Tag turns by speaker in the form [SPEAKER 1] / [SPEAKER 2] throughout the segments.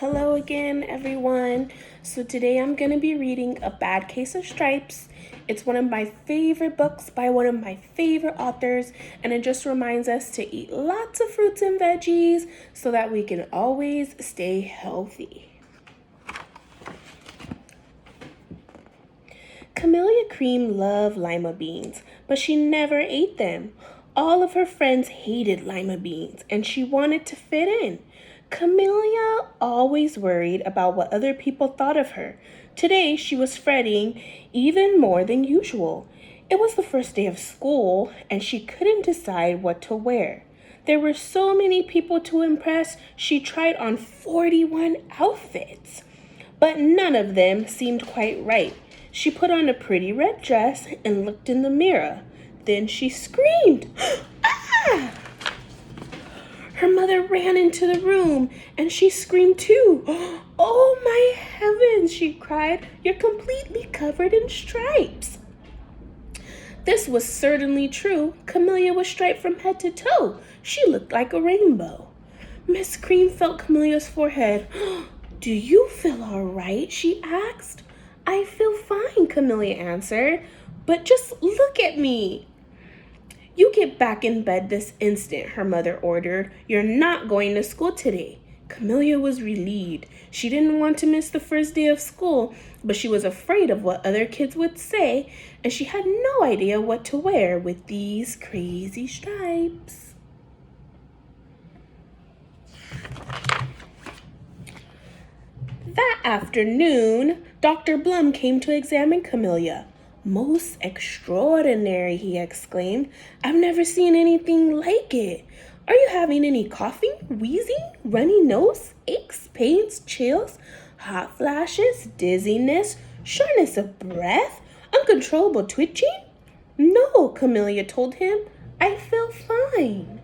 [SPEAKER 1] Hello again, everyone. So today I'm going to be reading A Bad Case of Stripes. It's one of my favorite books by one of my favorite authors, and it just reminds us to eat lots of fruits and veggies so that we can always stay healthy. Camellia Cream loved lima beans, but she never ate them. All of her friends hated lima beans, and she wanted to fit in. Camellia always worried about what other people thought of her. Today she was fretting even more than usual. It was the first day of school, and she couldn't decide what to wear. There were so many people to impress, she tried on 41 outfits, but none of them seemed quite right. She put on a pretty red dress and looked in the mirror. Then she screamed, "Ah!" Her mother ran into the room, and she screamed too. "Oh my heavens," she cried, "you're completely covered in stripes." This was certainly true. Camellia was striped from head to toe. She looked like a rainbow. Miss Cream felt Camelia's forehead. "Do you feel all right?" she asked. "I feel fine," Camellia answered, "but just look at me." "You get back in bed this instant," her mother ordered. "You're not going to school today." Camellia was relieved. She didn't want to miss the first day of school, but she was afraid of what other kids would say, and she had no idea what to wear with these crazy stripes. That afternoon, Dr. Blum came to examine Camellia. "Most extraordinary," he exclaimed. "I've never seen anything like it. Are you having any coughing, wheezing, runny nose, aches, pains, chills, hot flashes, dizziness, shortness of breath, uncontrollable twitching?" "No," Camellia told him. "I feel fine."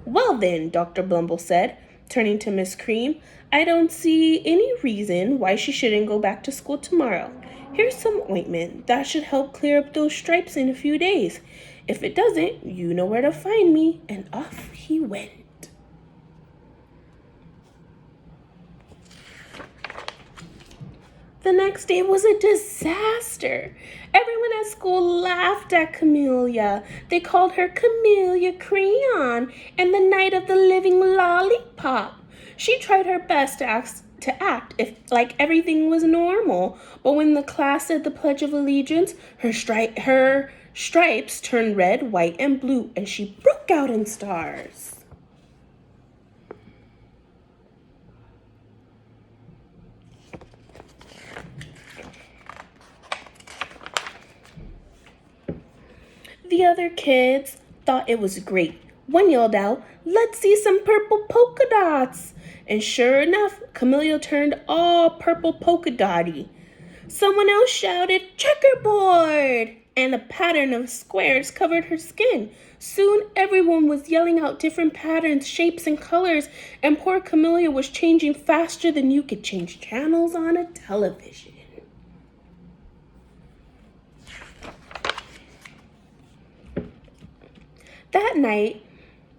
[SPEAKER 1] "Well then," Dr. Blumble said, turning to Miss Cream, "I don't see any reason why she shouldn't go back to school tomorrow. Here's some ointment that should help clear up those stripes in a few days. If it doesn't, you know where to find me." And off he went. The next day was a disaster. Everyone at school laughed at Camellia. They called her Camellia Crayon and the Night of the Living Lollipop. She tried her best to act like everything was normal, but when the class said the Pledge of Allegiance, her stripes turned red, white, and blue, and she broke out in stars. The other kids thought it was great. One yelled out, "Let's see some purple polka dots." And sure enough, Camellia turned all purple polka dotty. Someone else shouted, "Checkerboard!" And a pattern of squares covered her skin. Soon everyone was yelling out different patterns, shapes, and colors, and poor Camellia was changing faster than you could change channels on a television. That night,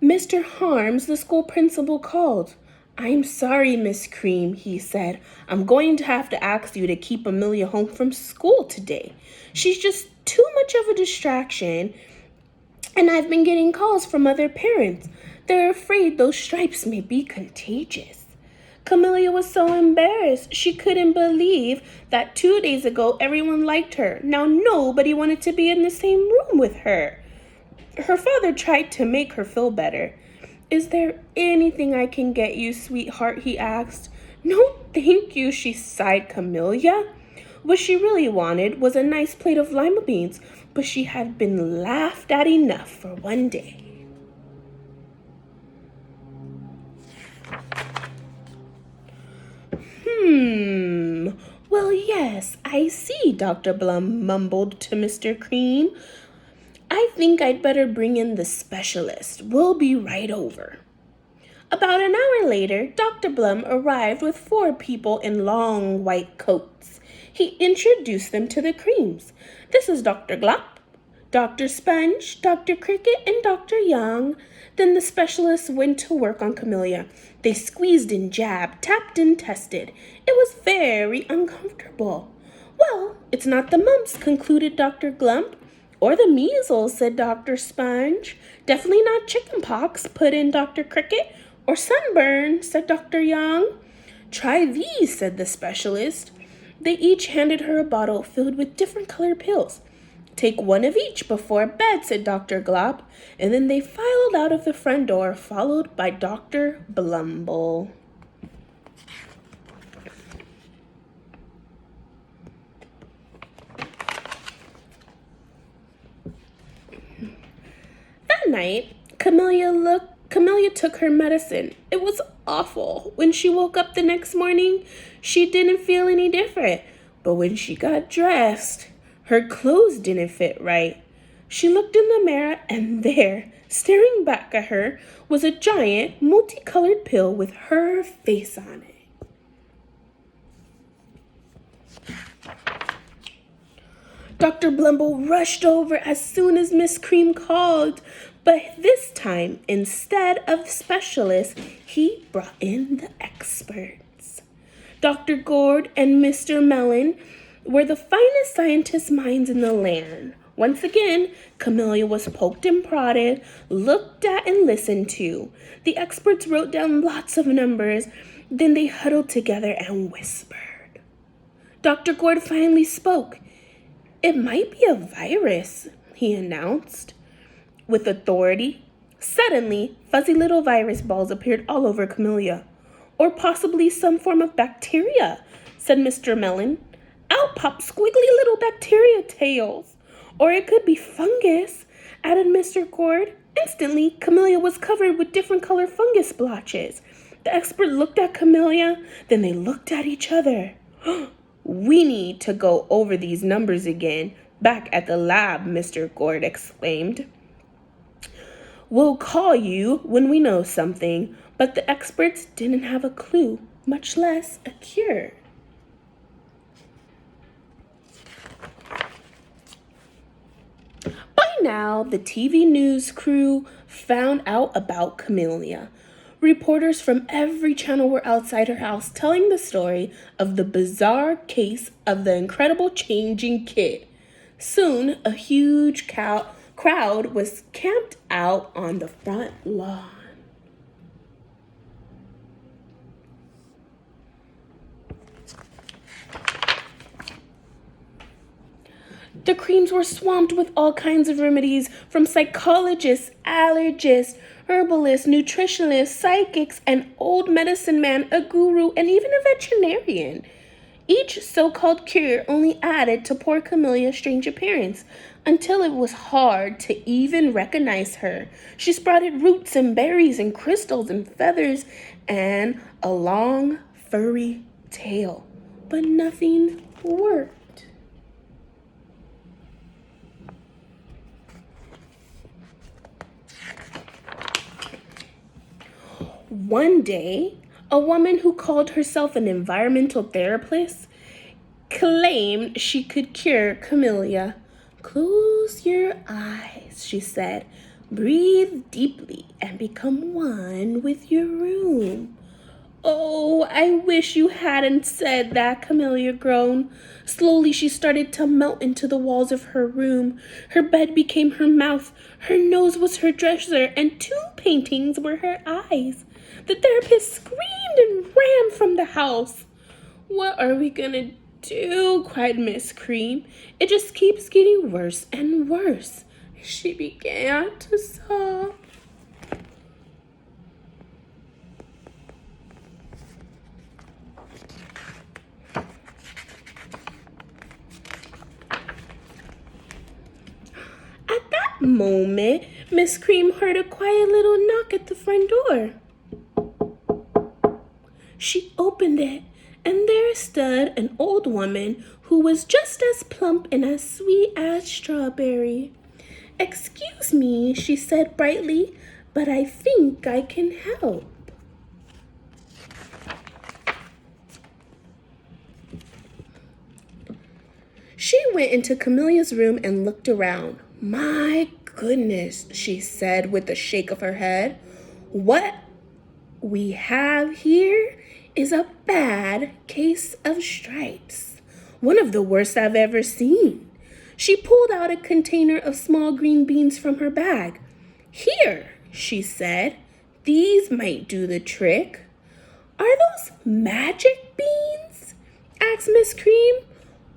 [SPEAKER 1] Mr. Harms, the school principal, called. "I'm sorry, Miss Cream," he said. "I'm going to have to ask you to keep Amelia home from school today. She's just too much of a distraction, and I've been getting calls from other parents. They're afraid those stripes may be contagious." Camellia was so embarrassed. She couldn't believe that 2 days ago everyone liked her. Now nobody wanted to be in the same room with her. Her father tried to make her feel better. "Is there anything I can get you, sweetheart?" he asked. "No, thank you," she sighed. Camellia. What she really wanted was a nice plate of lima beans, but she had been laughed at enough for one day. Well, yes, I see," Dr. Blum mumbled to Mr. Cream. "I think I'd better bring in the specialist. We'll be right over." About an hour later, Dr. Blum arrived with 4 people in long white coats. He introduced them to the Creams. "This is Dr. Glop, Dr. Sponge, Dr. Cricket, and Dr. Young." Then the specialist went to work on Camellia. They squeezed and jabbed, tapped and tested. It was very uncomfortable. Well, it's not the mumps, concluded Dr. Glump. Or the measles, said Dr. Sponge. Definitely not chicken pox, put in Dr. Cricket. Or sunburn, said Dr. Young. Try these, said the specialist. They each handed her a bottle filled with different colored pills. Take one of each before bed, said Dr. Glop, and then they filed out of the front door, followed by Dr. Blumble. That night, Camellia took her medicine. It was awful. When she woke up the next morning, she didn't feel any different. But when she got dressed, her clothes didn't fit right. She looked in the mirror, and there, staring back at her, was a giant, multicolored pill with her face on it. Dr. Blumble rushed over as soon as Miss Cream called, but this time, instead of specialists, he brought in the experts. Dr. Gourd and Mr. Mellon were the finest scientist minds in the land. Once again, Camellia was poked and prodded, looked at and listened to. The experts wrote down lots of numbers, then they huddled together and whispered. Dr. Gourd finally spoke. It might be a virus, he announced with authority. Suddenly, fuzzy little virus balls appeared all over Camellia. Or possibly some form of bacteria, said Mr. Mellon. Out popped squiggly little bacteria tails. Or it could be fungus, added Mr. Gourd. Instantly, Camellia was covered with different colored fungus splotches. The expert looked at Camellia, then they looked at each other. We need to go over these numbers again. Back at the lab, Mr. Gourd exclaimed. We'll call you when we know something, but the experts didn't have a clue, much less a cure. By now, the TV news crew found out about Camellia. Reporters from every channel were outside her house telling the story of the bizarre case of the incredible changing kid. Soon, a huge crowd was camped out on the front lawn. The creams were swamped with all kinds of remedies from psychologists, allergists, herbalists, nutritionists, psychics, an old medicine man, a guru, and even a veterinarian. Each so-called cure only added to poor Camelia's strange appearance, until it was hard to even recognize her. She sprouted roots and berries and crystals and feathers and a long, furry tail. But nothing worked. One day, a woman who called herself an environmental therapist claimed she could cure Camellia. Close your eyes, she said. Breathe deeply and become one with your room. Oh, I wish you hadn't said that, Camellia groaned. Slowly she started to melt into the walls of her room. Her bed became her mouth, her nose was her dresser, and 2 paintings were her eyes. The therapist screamed and ran from the house. What are we gonna do? Cried Miss Cream. It just keeps getting worse and worse. She began to sob. At that moment, Miss Cream heard a quiet little knock at the front door. She opened it, and there stood an old woman who was just as plump and as sweet as strawberry. Excuse me, she said brightly, but I think I can help. She went into Camelia's room and looked around. My goodness, she said with a shake of her head. What we have here is a bad case of stripes. One of the worst I've ever seen. She pulled out a container of small green beans from her bag. Here, she said, these might do the trick. Are those magic beans? Asked Miss Cream.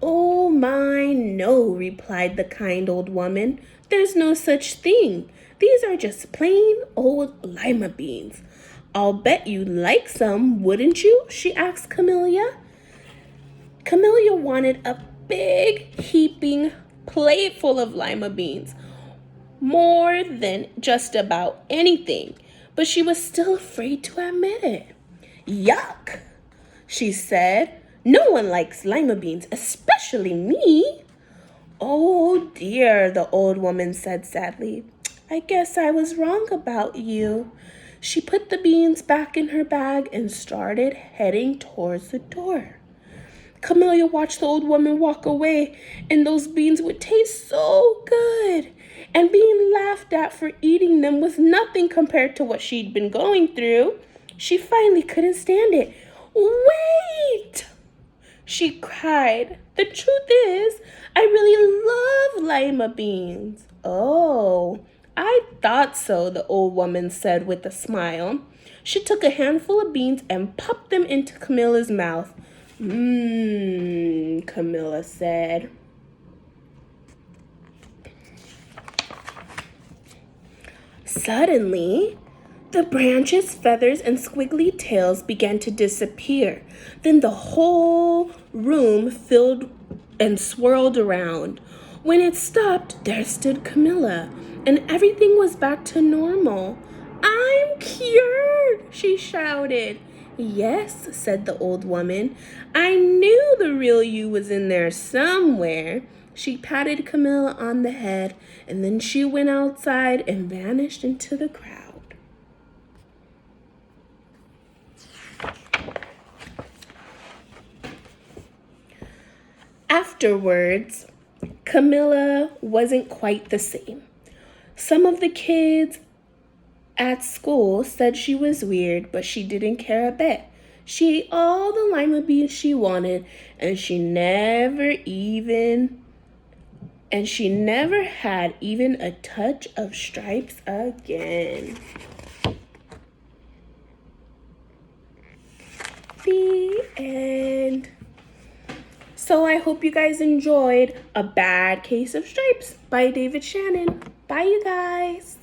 [SPEAKER 1] Oh my, no, replied the kind old woman. There's no such thing. These are just plain old lima beans. I'll bet you'd like some, wouldn't you? She asked Camellia. Camellia wanted a big, heaping plate full of lima beans, more than just about anything, but she was still afraid to admit it. Yuck, she said. No one likes lima beans, especially me. Oh dear, the old woman said sadly. I guess I was wrong about you. She put the beans back in her bag and started heading towards the door. Camellia watched the old woman walk away, and those beans would taste so good. And being laughed at for eating them was nothing compared to what she'd been going through. She finally couldn't stand it. Wait! She cried. The truth is, I really love lima beans. Oh, I thought so, the old woman said with a smile. She took a handful of beans and popped them into Camilla's mouth. Camilla said. Suddenly, the branches, feathers, and squiggly tails began to disappear. Then the whole room filled and swirled around. When it stopped, there stood Camilla, and everything was back to normal. I'm cured, she shouted. Yes, said the old woman. I knew the real you was in there somewhere. She patted Camilla on the head, and then she went outside and vanished into the crowd. Afterwards, Camilla wasn't quite the same. Some of the kids at school said she was weird, but she didn't care a bit. She ate all the lima beans she wanted, and she never had even a touch of stripes again. The end. So I hope you guys enjoyed A Bad Case of Stripes by David Shannon. Bye, you guys.